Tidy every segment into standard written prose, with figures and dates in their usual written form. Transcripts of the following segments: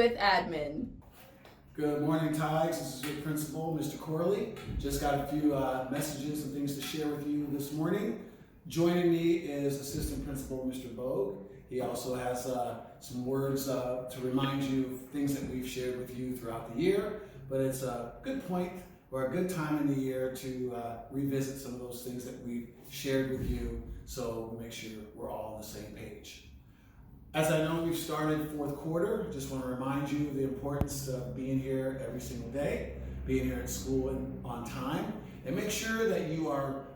with admin. Good morning, Tigers. This is your principal, Mr. Corley. Just got a few messages and things to share with you this morning. Joining me is Assistant Principal Mr. Bogue. He also has some words to remind you of things that we've shared with you throughout the year. But it's a good point or a good time in the year to revisit some of those things that we've shared with you, so we make sure we're all on the same page. As I know we've started fourth quarter, just want to remind you of the importance of being here every single day, being here at school and on time, and make sure that you are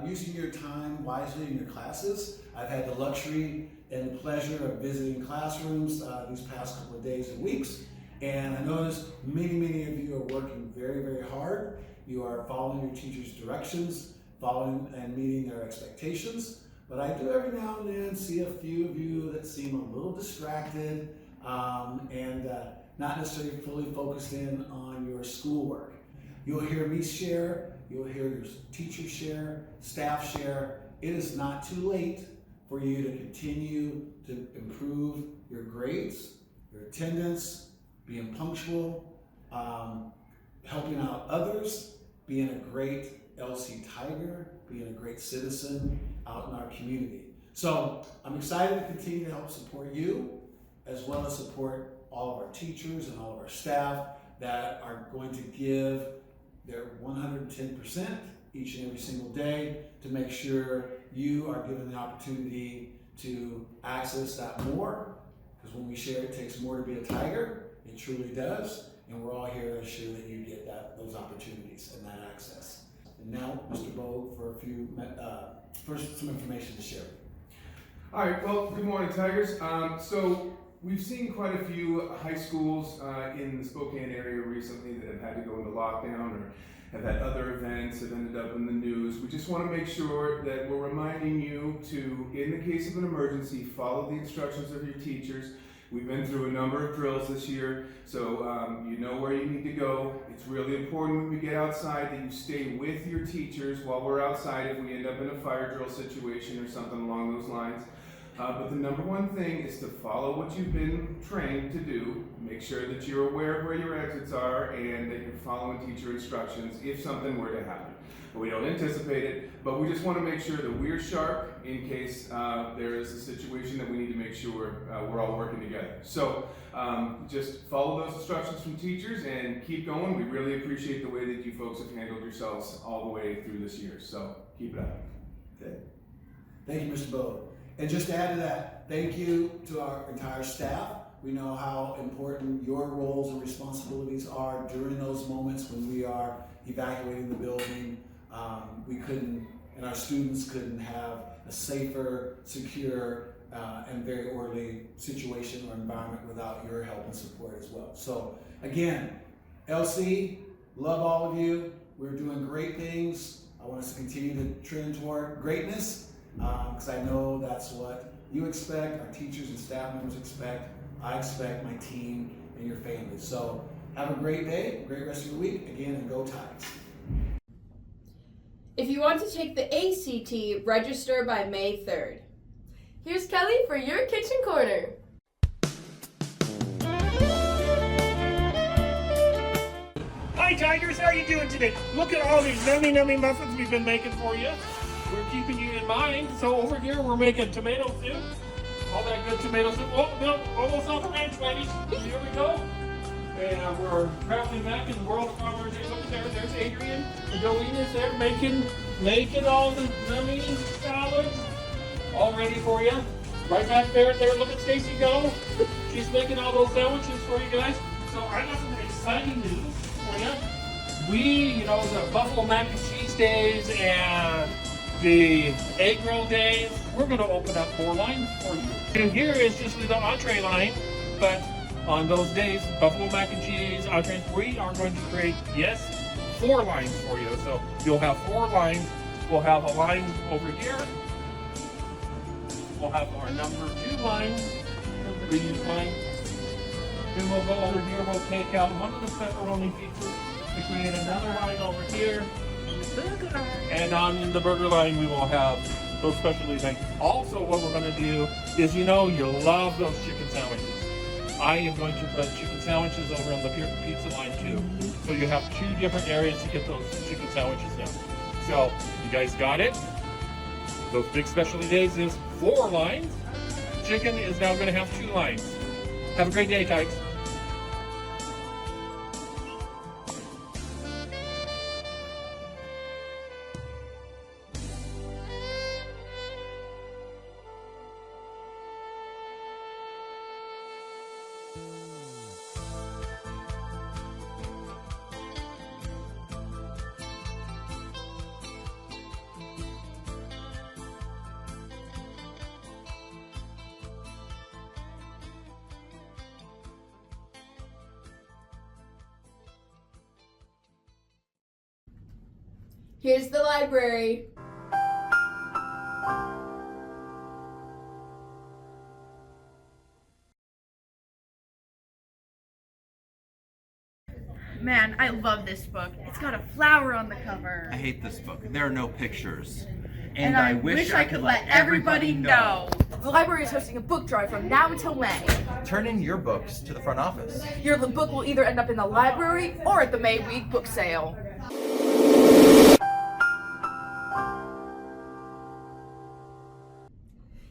using your time wisely in your classes. I've had the luxury and the pleasure of visiting classrooms these past couple of days and weeks, and I notice many of you are working very hard. You are following your teachers' directions, following and meeting their expectations. But I do every now and then see a few of you that seem a little distracted and not necessarily fully focused in on your schoolwork. You'll hear me share, you'll hear your teachers share, staff share. It is not too late for you to continue to improve your grades, your attendance, being punctual, helping out others, being a great LC Tiger, being a great citizen out in our community. So I'm excited to continue to help support you, as well as support all of our teachers and all of our staff that are going to give their 110% each and every single day to make sure you are given the opportunity to access that more. Because when we share it takes more to be a Tiger, it truly does. And we're all here to ensure that you get those opportunities and that access. And now, Mr. Bogue, for a few, first some information to share. All right, well, good morning, Tigers. So we've seen quite a few high schools in the Spokane area recently that have had to go into lockdown or have had other events that ended up in the news. We just want to make sure that we're reminding you to, in the case of an emergency, follow the instructions of your teachers. We've been through a number of drills this year, so you know where you need to go. It's really important when we get outside that you stay with your teachers while we're outside if we end up in a fire drill situation or something along those lines. But the number one thing is to follow what you've been trained to do. Make sure that you're aware of where your exits are and that you're following teacher instructions if something were to happen. We don't anticipate it, but we just want to make sure that we're sharp in case there is a situation that we need to make sure we're all working together. So just follow those instructions from teachers and keep going. We really appreciate the way that you folks have handled yourselves all the way through this year. So keep it up. Okay. Thank you, Mr. Bogue. And just to add to that, thank you to our entire staff. We know how important your roles and responsibilities are during those moments when we are evacuating the building. We couldn't, and our students couldn't have a safer, secure, and very orderly situation or environment without your help and support as well. So again, LC, love all of you. We're doing great things. I want us to continue to trend toward greatness because I know that's what you expect, our teachers and staff members expect. I expect my team and your families. So have a great day, great rest of your week. Again, and go Tigers. If you want to take the ACT, register by May 3rd. Here's Kelly for your kitchen corner. Hi Tigers, how are you doing today? Look at all these yummy muffins we've been making for you. We're keeping you in mind. So over here we're making tomato soup. All that good tomato soup. Oh no, almost on the ranch, ladies. Here we go. And we're traveling back in the world of farmers. Look at there, there's Adrian. The Jolene there making all the yummy salads. All ready for you. Right back there, look at Stacy go. She's making all those sandwiches for you guys. So I got some exciting news for you. The Buffalo Mac and Cheese Days and the Egg Roll Days, we're going to open up 4 lines for you. And here is just the entree line, but on those days, Buffalo Mac and Cheese, entree, we are going to create, 4 lines for you. So you'll have 4 lines. We'll have a line over here. We'll have our number 2 line, reuse line. Then we'll go over here, we'll take out one of the pepperoni pizzas to create another line over here. And on the burger line, we will have those specialty things. Also, what we're going to do is, you love those chicken sandwiches. I am going to put chicken sandwiches over on the pizza line too. So you have 2 different areas to get those chicken sandwiches in. So you guys got it? Those big specialty days is 4 lines. Chicken is now going to have 2 lines. Have a great day, Tykes. Here's the library. Man, I love this book. It's got a flower on the cover. I hate this book. There are no pictures. And I wish I could let everybody know. The library is hosting a book drive from now until May. Turn in your books to the front office. Your book will either end up in the library or at the May Week book sale.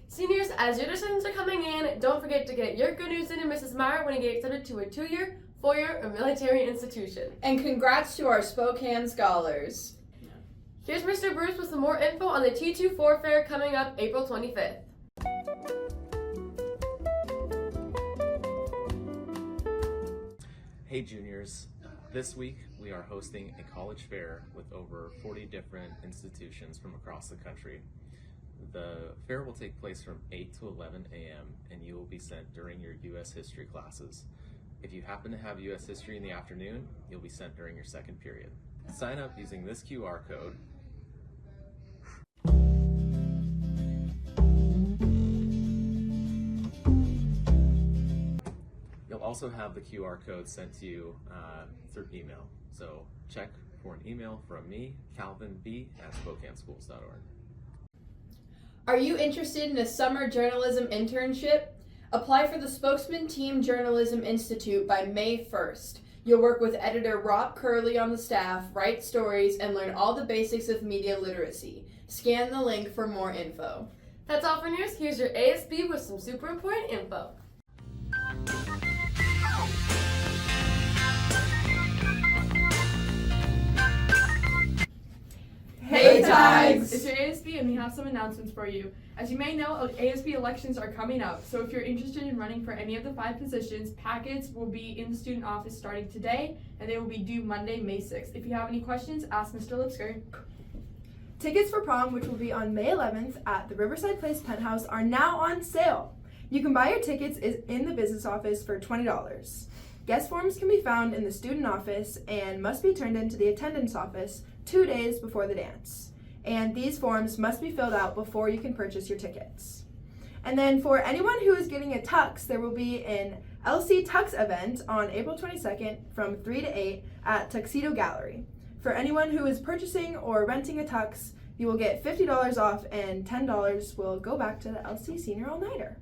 Seniors, as your decisions are coming in, don't forget to get your good news in to Mrs. Meyer when you get accepted to a 2-year, 4-year, or military institution. And congrats to our Spokane scholars. Here's Mr. Bruce with some more info on the T24 Fair coming up April 25th. Hey juniors, this week we are hosting a college fair with over 40 different institutions from across the country. The fair will take place from 8 to 11 a.m. and you will be sent during your U.S. history classes. If you happen to have U.S. history in the afternoon, you'll be sent during your second period. Sign up using this QR code. You'll also have the QR code sent to you through email. So check for an email from me, Calvin B. at SpokaneSchools.org. Are you interested in a summer journalism internship? Apply for the Spokesman Team Journalism Institute by May 1st. You'll work with editor Rob Curley on the staff, write stories, and learn all the basics of media literacy. Scan the link for more info. That's all for news. Here's your ASB with some super important info. Hey, Tigers! It's your ASB and we have some announcements for you. As you may know, ASB elections are coming up, so if you're interested in running for any of the 5 positions, packets will be in the student office starting today, and they will be due Monday, May 6th. If you have any questions, ask Mr. Lipsker. Tickets for prom, which will be on May 11th at the Riverside Place Penthouse, are now on sale. You can buy your tickets in the business office for $20. Guest forms can be found in the student office and must be turned into the attendance office 2 days before the dance. And these forms must be filled out before you can purchase your tickets. And then for anyone who is getting a tux, there will be an LC Tux event on April 22nd from 3 to 8 at Tuxedo Gallery. For anyone who is purchasing or renting a tux, you will get $50 off and $10 will go back to the LC Senior All-Nighter.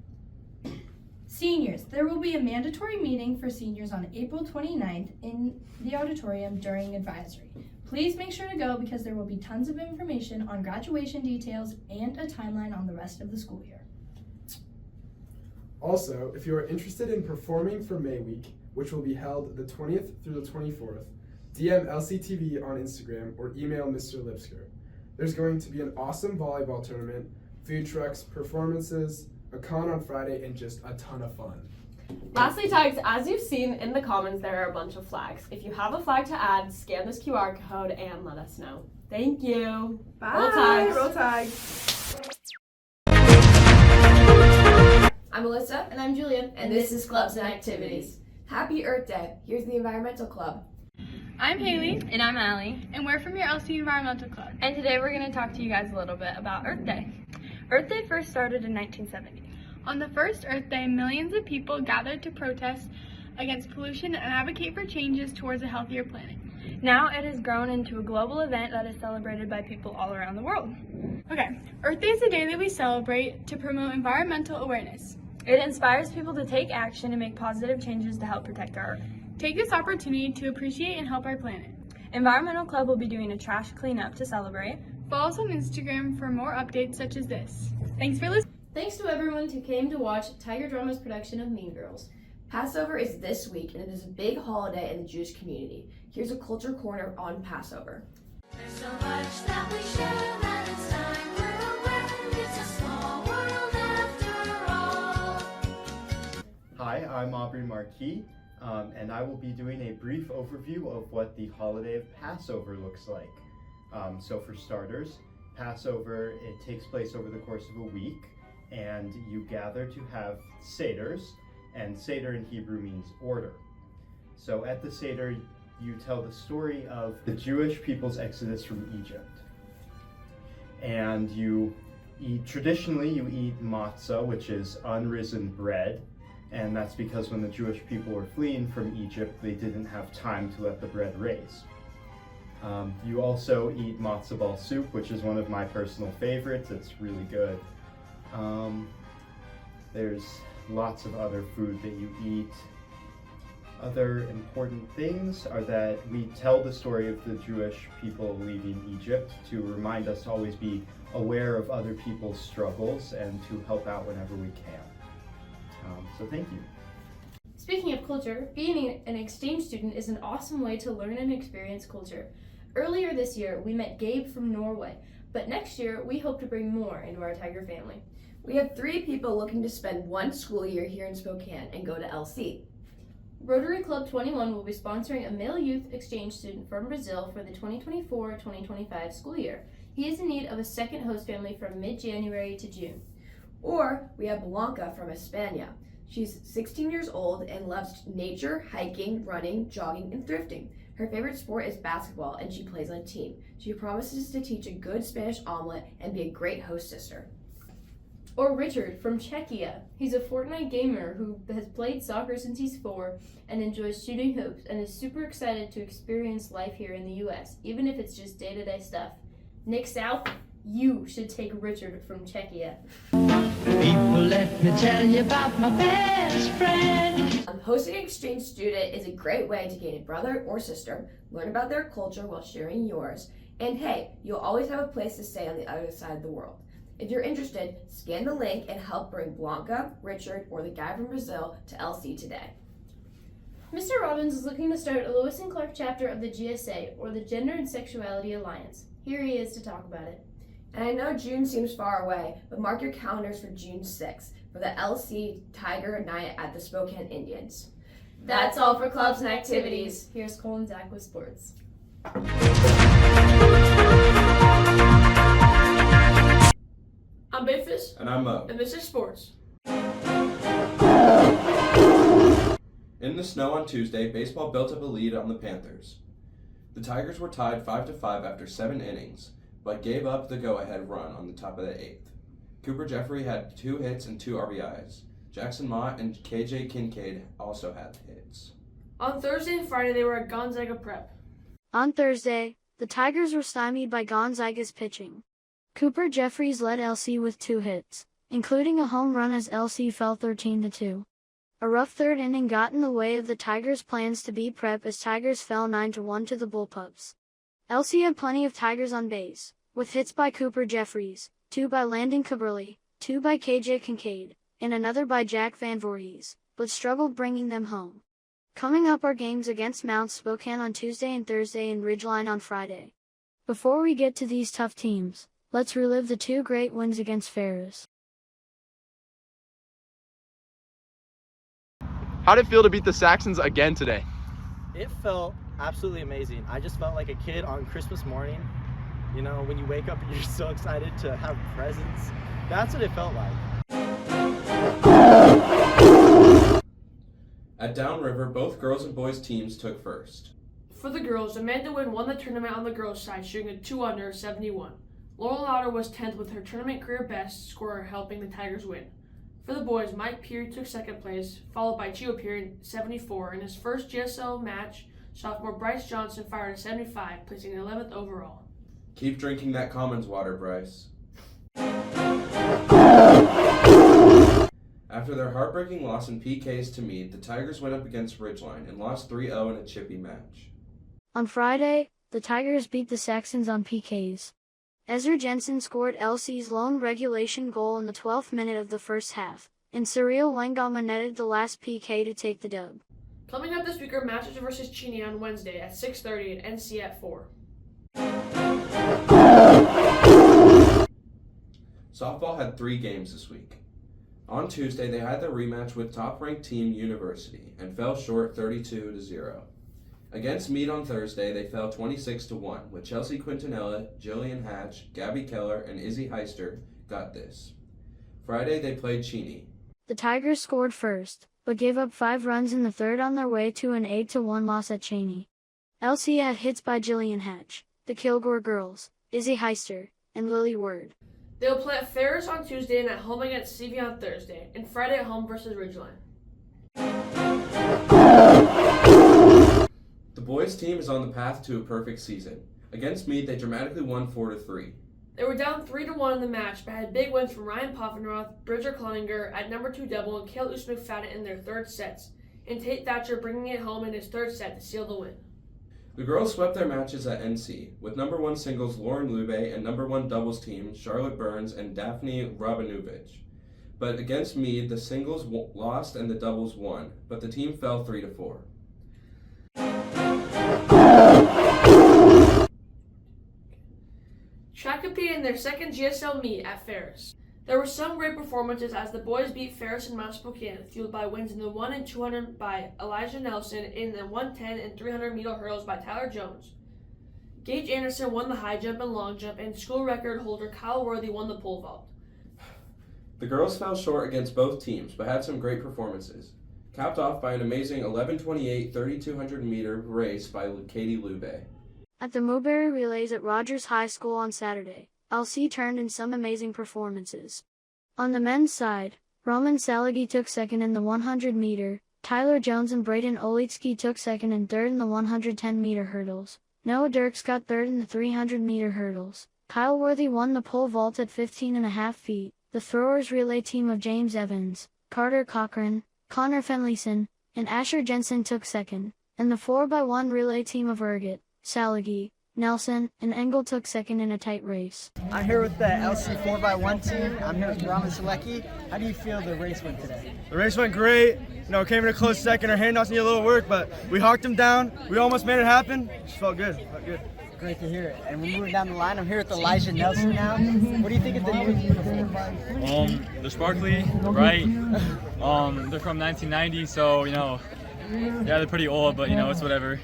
Seniors, there will be a mandatory meeting for seniors on April 29th in the auditorium during advisory. Please make sure to go because there will be tons of information on graduation details and a timeline on the rest of the school year. Also, if you are interested in performing for May Week, which will be held the 20th through the 24th, DM LCTV on Instagram or email Mr. Lipsker. There's going to be an awesome volleyball tournament, food trucks, performances, a con on Friday, and just a ton of fun. Lastly, Tags, as you've seen in the comments, there are a bunch of flags. If you have a flag to add, scan this QR code and let us know. Thank you. Bye. Roll Tide. Roll Tide. I'm Melissa. And I'm Julia. And this is Clubs and Activities. Happy Earth Day. Here's the Environmental Club. I'm Haley. And I'm Allie. And we're from your LC Environmental Club. And today we're going to talk to you guys a little bit about Earth Day. Earth Day first started in 1970. On the first Earth Day, millions of people gathered to protest against pollution and advocate for changes towards a healthier planet. Now it has grown into a global event that is celebrated by people all around the world. Okay, Earth Day is a day that we celebrate to promote environmental awareness. It inspires people to take action and make positive changes to help protect our Earth. Take this opportunity to appreciate and help our planet. Environmental Club will be doing a trash cleanup to celebrate. Follow us on Instagram for more updates such as this. Thanks for listening. Thanks to everyone who came to watch Tiger Drama's production of Mean Girls. Passover is this week, and it is a big holiday in the Jewish community. Here's a culture corner on Passover. There's so much that we share that it's time we're aware. It's a small world after all. Hi, I'm Aubrey Marquis, and I will be doing a brief overview of what the holiday of Passover looks like. So for starters, Passover, it takes place over the course of a week, and you gather to have seders, and seder in Hebrew means order. So at the seder, you tell the story of the Jewish people's exodus from Egypt. And traditionally you eat matzah, which is unrisen bread, and that's because when the Jewish people were fleeing from Egypt, they didn't have time to let the bread raise. You also eat matzo ball soup, which is one of my personal favorites. It's really good. There's lots of other food that you eat. Other important things are that we tell the story of the Jewish people leaving Egypt to remind us to always be aware of other people's struggles and to help out whenever we can. So thank you. Speaking of culture, being an exchange student is an awesome way to learn and experience culture. Earlier this year, we met Gabe from Norway, but next year, we hope to bring more into our Tiger family. We have 3 people looking to spend 1 school year here in Spokane and go to LC. Rotary Club 21 will be sponsoring a male youth exchange student from Brazil for the 2024-2025 school year. He is in need of a second host family from mid-January to June. Or we have Blanca from España. She's 16 years old and loves nature, hiking, running, jogging, and thrifting. Her favorite sport is basketball, and she plays on a team. She promises to teach a good Spanish omelet and be a great host sister. Or Richard from Czechia. He's a Fortnite gamer who has played soccer since he's 4 and enjoys shooting hoops and is super excited to experience life here in the US, even if it's just day-to-day stuff. Nick South, you should take Richard from Czechia. People, let me tell you about my best friend. Hosting an exchange student is a great way to gain a brother or sister, learn about their culture while sharing yours, and hey, you'll always have a place to stay on the other side of the world. If you're interested, scan the link and help bring Blanca, Richard, or the guy from Brazil to LC today. Mr. Robbins is looking to start a Lewis and Clark chapter of the GSA, or the Gender and Sexuality Alliance. Here he is to talk about it. And I know June seems far away, but mark your calendars for June 6th for the LC Tiger Night at the Spokane Indians. That's all for clubs and activities. Here's Cole and Zach with sports. I'm Bifus. And I'm Mo. And this is sports. In the snow on Tuesday, baseball built up a lead on the Panthers. The Tigers were tied 5-5 after 7 innings, but gave up the go-ahead run on the top of the 8th. Cooper Jeffrey had 2 hits and 2 RBIs. Jackson Mott and KJ Kincaid also had hits. On Thursday and Friday, they were at Gonzaga Prep. On Thursday, the Tigers were stymied by Gonzaga's pitching. Cooper Jeffries led LC with 2 hits, including a home run as LC fell 13-2. A rough third inning got in the way of the Tigers' plans to beat Prep as Tigers fell 9-1 to the Bullpups. LC had plenty of Tigers on base, with hits by Cooper Jeffries, 2 by Landon Cabrilli, 2 by KJ Kincaid, and another by Jack Van Voorhees, but struggled bringing them home. Coming up are games against Mount Spokane on Tuesday and Thursday and Ridgeline on Friday. Before we get to these tough teams, let's relive the 2 great wins against Ferris. How did it feel to beat the Saxons again today? It felt absolutely amazing. I just felt like a kid on Christmas morning. You know, when you wake up and you're so excited to have presents. That's what it felt like. At Downriver, both girls and boys teams took first. For the girls, Amanda Wynn won the tournament on the girls' side, shooting a 2-under 71. Laurel Lauder was 10th with her tournament career best scorer, helping the Tigers win. For the boys, Mike Peary took 2nd place, followed by Gio Peary 74. In his first GSL match, sophomore Bryce Johnson fired a 75, placing 11th overall. Keep drinking that Commons water, Bryce. After their heartbreaking loss in PKs to Meade, the Tigers went up against Ridgeline and lost 3-0 in a chippy match. On Friday, the Tigers beat the Saxons on PKs. Ezra Jensen scored LC's lone regulation goal in the 12th minute of the first half, and Cyril Wangama netted the last PK to take the dub. Coming up this week are Masters versus Cheney on Wednesday at 6:30 and NC at 4. Softball had 3 games this week. On Tuesday, they had their rematch with top-ranked team University and fell short 32-0. Against Meade on Thursday, they fell 26-1, with Chelsea Quintanilla, Jillian Hatch, Gabby Keller, and Izzy Heister got this. Friday, they played Cheney. The Tigers scored first, but gave up 5 runs in the third on their way to an 8-1 loss at Cheney. LC had hits by Jillian Hatch, the Kilgore girls, Izzy Heister, and Lily Word. They will play at Ferris on Tuesday and at home against CV on Thursday, and Friday at home versus Ridgeline. The boys' team is on the path to a perfect season. Against Meade, they dramatically won 4-3. They were down 3-1 in the match, but had big wins from Ryan Poffenroth, Bridger Cloninger at number 2 double, and Kale McFadden in their third sets, and Tate Thatcher bringing it home in his third set to seal the win. The girls swept their matches at NC, with number 1 singles Lauren Lube and number 1 doubles team Charlotte Burns and Daphne Rabinovich. But against Meade, the singles lost and the doubles won, but the team fell 3-4. Track competed in their second GSL meet at Ferris. There were some great performances as the boys beat Ferris and Mount Spokane, fueled by wins in the 1 and 200 by Elijah Nelson, in the 110 and 300 meter hurdles by Tyler Jones. Gage Anderson won the high jump and long jump, and school record holder Kyle Worthy won the pole vault. The girls fell short against both teams, but had some great performances, capped off by an amazing 11:28 3,200 meter race by Katie Lube. At the Mulberry Relays at Rogers High School on Saturday, LC turned in some amazing performances. On the men's side, Roman Salagi took second in the 100 meter, Tyler Jones and Braden Olitsky took second and third in the 110 meter hurdles. Noah Dirks got third in the 300 meter hurdles. Kyle Worthy won the pole vault at 15.5 feet. The throwers relay team of James Evans, Carter Cochran, Connor Fenleyson, and Asher Jensen took second, and the 4x1 relay team of Urget, Salagi, Nelson, and Engel took second in a tight race. I'm here with the LC 4x1 team. I'm here with Raman Selecki. How do you feel the race went today? The race went great. Came in a close second. Our handoffs needed a little work, but we hawked them down. We almost made it happen. Just felt good. Great to hear it. And we're moving down the line. I'm here with Elijah Nelson now. What do you think of the new uniform? They're sparkly, bright. They're from 1990, so yeah, they're pretty old, but it's whatever.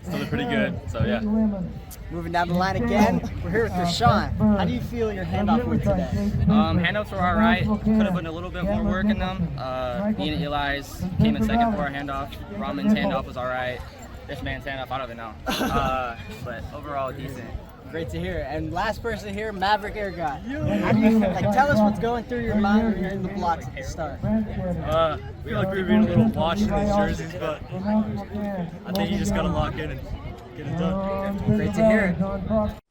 Still they're pretty good. So yeah. Moving down the line again, we're here with Rashawn. How do you feel your handoff went today? Handoffs were all right. Could have put a little bit more work in them. Me and Eli's came in second for our handoff. Raman's handoff was all right. This man's handoff, I don't even know. But overall, decent. Great to hear. And last person here, Maverick Ergot. How do you tell us what's going through your mind when you're in the blocks at the start? We feel like we were being a little washed in these jerseys, but I think you just got to lock in and get it done. Great to hear it.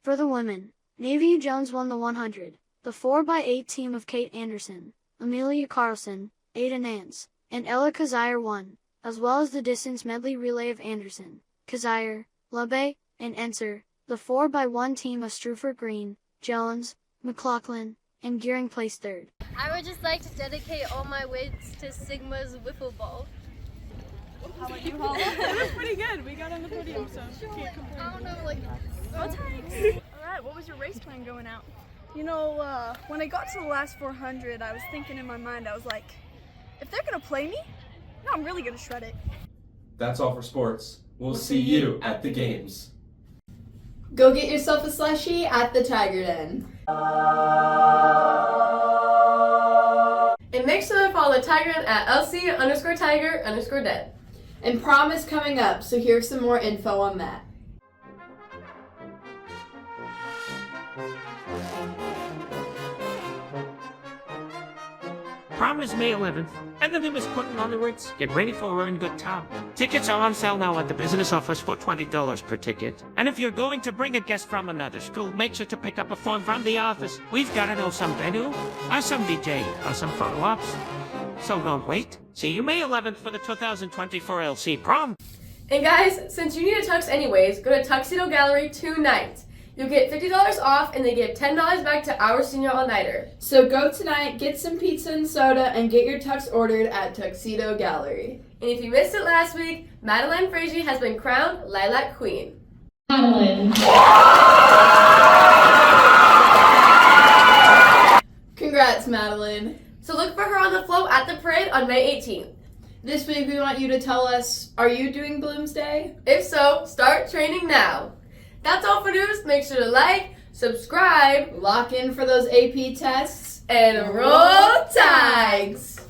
For the women, Navy Jones won the 100. The 4x8 team of Kate Anderson, Amelia Carlson, Ada Nance, and Ella Kazire won, as well as the distance medley relay of Anderson, Kazire, Lube, and Enser. The 4x1 team of Struford Green, Jones, McLaughlin, and Gearing placed third. I would just like to dedicate all my wins to Sigma's wiffle ball. How about you, Holly? It was pretty good. We got on the podium, so can't complain. I don't know, like, thanks. All right, what was your race plan going out? When I got to the last 400, I was thinking in my mind, I was like, if they're gonna play me, no, I'm really gonna shred it. That's all for sports. We'll see you at the games. Go get yourself a slushie at the Tiger Den. And make sure to follow the Tiger Den at LC_Tiger_Den. And prom is coming up, so here's some more info on that. Prom is May 11th, and the name is putting on the Ritz. Get ready for a really good time. Tickets are on sale now at the business office for $20 per ticket. And if you're going to bring a guest from another school, make sure to pick up a form from the office. We've got to know some venue, or some DJ, or some photo ops. So don't wait. See you May 11th for the 2024 LC prom. And guys, since you need a tux anyways, go to Tuxedo Gallery tonight. You'll get $50 off and they give $10 back to our senior all-nighter. So go tonight, get some pizza and soda, and get your tux ordered at Tuxedo Gallery. And if you missed it last week, Madeline Frazee has been crowned Lilac Queen. Madeline. Congrats, Madeline. So look for her on the float at the parade on May 18th. This week we want you to tell us, are you doing Bloomsday? If so, start training now. That's all for news. Make sure to like, subscribe, lock in for those AP tests, and roll Tigers!